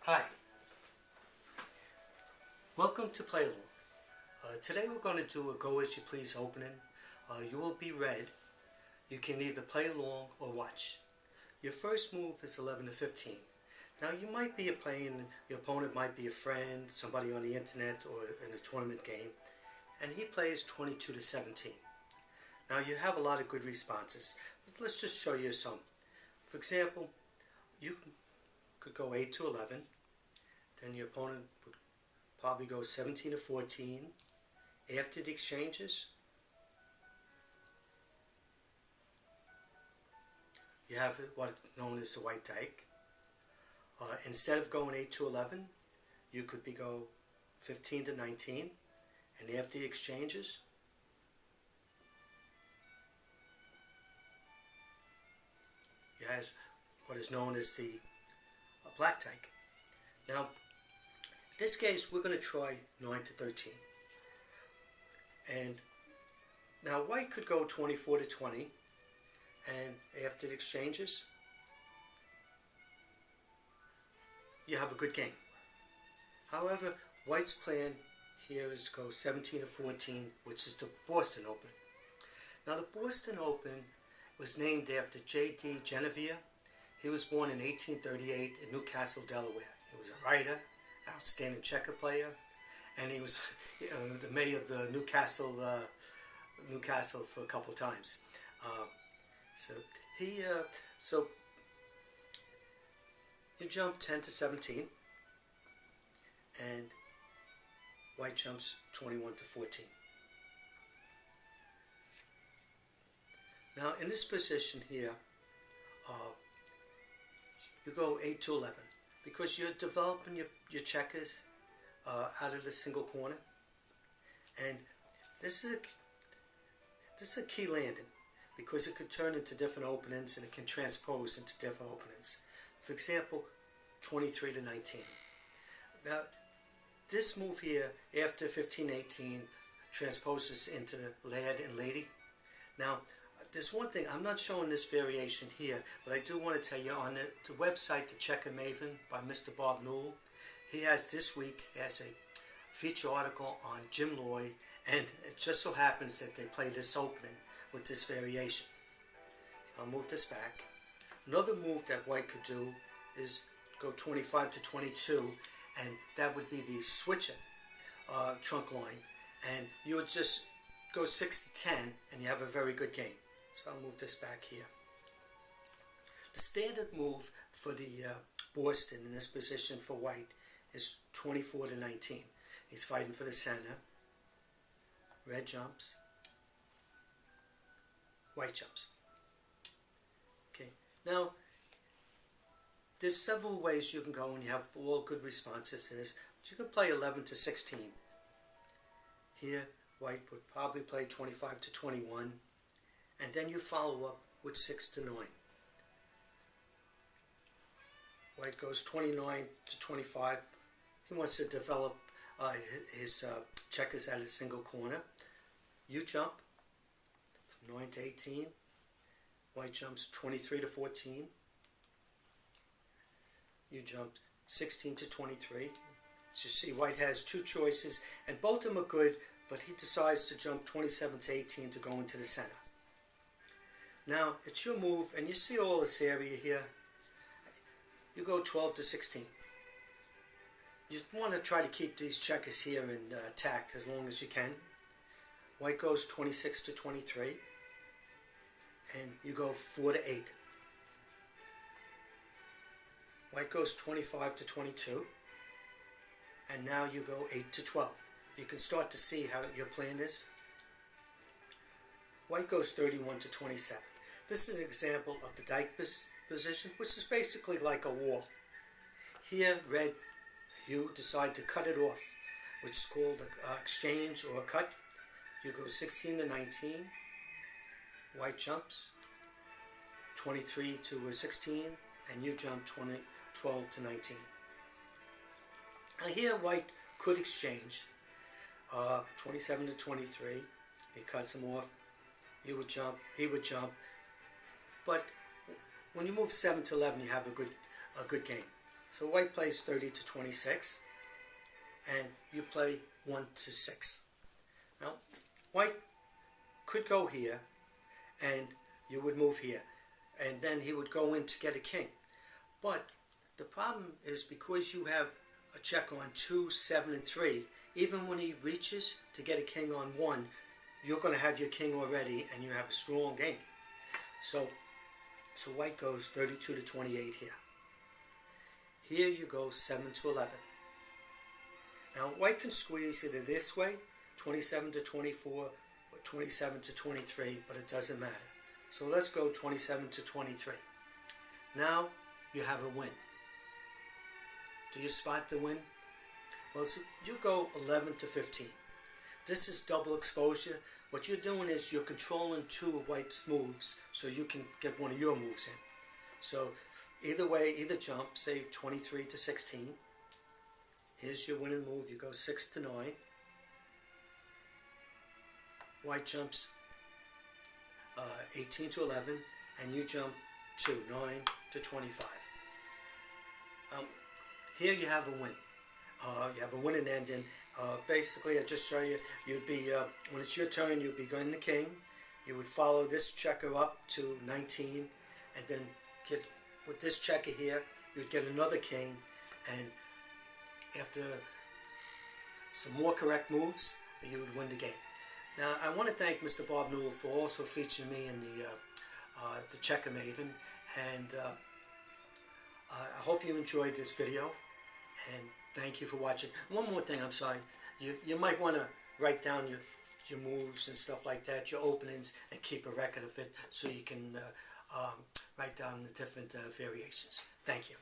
Hi, welcome to Play Along. Today we're going to do a Go As You Please opening. You will be red. You can either play along or watch. Your first move is 11 to 15. Now you might be playing, your opponent might be a friend, somebody on the internet or in a tournament game, and he plays 22 to 17. Now you have a lot of good responses, but let's just show you some. For example, you could go 8 to 11. Then your opponent would probably go 17 to 14. After the exchanges, you have what is known as the white dyke. Instead of going 8 to 11, you could go 15 to 19. And after the exchanges, you have what is known as the black dyke. Now, in this case, we're going to try 9 to 13. And now white could go 24 to 20. And after the exchanges, you have a good game. However, white's plan here is to go 17 to 14, which is the Boston Open. Now, the Boston Open was named after J.D. Janvier. He was born in 1838 in Newcastle, Delaware. He was a writer, outstanding checker player, and he was the mayor of the Newcastle for a couple times. So you jump 10 to 17, and white jumps 21 to 14. Now in this position here, you go 8 to 11 because you're developing your checkers out of the single corner, and this is a key landing because it could turn into different openings and it can transpose into different openings. For example, 23 to 19. Now this move here after 15-18 transposes into lad and lady. Now there's one thing, I'm not showing this variation here, but I do want to tell you on the website, The Checker Maven by Mr. Bob Newell, he has this week a feature article on Jim Loy, and it just so happens that they play this opening with this variation. So I'll move this back. Another move that white could do is go 25 to 22, and that would be the switcher trunk line, and you would just go 6 to 10 and you have a very good game. So I'll move this back here. The standard move for the Boston in this position for white is 24 to 19. He's fighting for the center. Red jumps. White jumps. Okay. Now, there's several ways you can go, and you have all good responses to this. But you can play 11 to 16. Here, white would probably play 25 to 21. And then you follow up with 6 to 9. White goes 29 to 25. He wants to develop his checkers at a single corner. You jump from 9 to 18. White jumps 23 to 14. You jump 16 to 23. As you see, white has two choices, and both of them are good, but he decides to jump 27 to 18 to go into the center. Now, it's your move, and you see all this area here. You go 12 to 16. You want to try to keep these checkers here intact as long as you can. White goes 26 to 23, and you go 4 to 8. White goes 25 to 22, and now you go 8 to 12. You can start to see how your plan is. White goes 31 to 27. This is an example of the dyke position, which is basically like a wall. Here, red, you decide to cut it off, which is called an exchange or a cut. You go 16 to 19. White jumps 23 to 16, and you jump 12 to 19. Now here, white could exchange 27 to 23. He cuts him off. You would jump, he would jump. But when you move 7 to 11, you have a good game. So white plays 30 to 26, and you play 1 to 6. Now, white could go here, and you would move here, and then he would go in to get a king. But the problem is, because you have a check on 2, 7, and 3, even when he reaches to get a king on 1, you're going to have your king already, and you have a strong game. So white goes 32 to 28 here. Here you go 7 to 11. Now white can squeeze either this way, 27 to 24, or 27 to 23, but it doesn't matter. So let's go 27 to 23. Now you have a win. Do you spot the win? Well, so you go 11 to 15. This is double exposure. What you're doing is you're controlling 2 of white's moves, so you can get one of your moves in. So either way, either jump, say 23 to 16. Here's your winning move. You go 6 to 9. White jumps 18 to 11, and you jump to 9 to 25. Here you have a win. You have a winning ending. Basically, I just show you. You'd be when it's your turn, you'd be going the king. You would follow this checker up to 19, and then get with this checker here. You'd get another king, and after some more correct moves, you would win the game. Now, I want to thank Mr. Bob Newell for also featuring me in the Checker Maven, and I hope you enjoyed this video, and thank you for watching. One more thing, I'm sorry. You might want to write down your moves and stuff like that, your openings, and keep a record of it so you can write down the different variations. Thank you.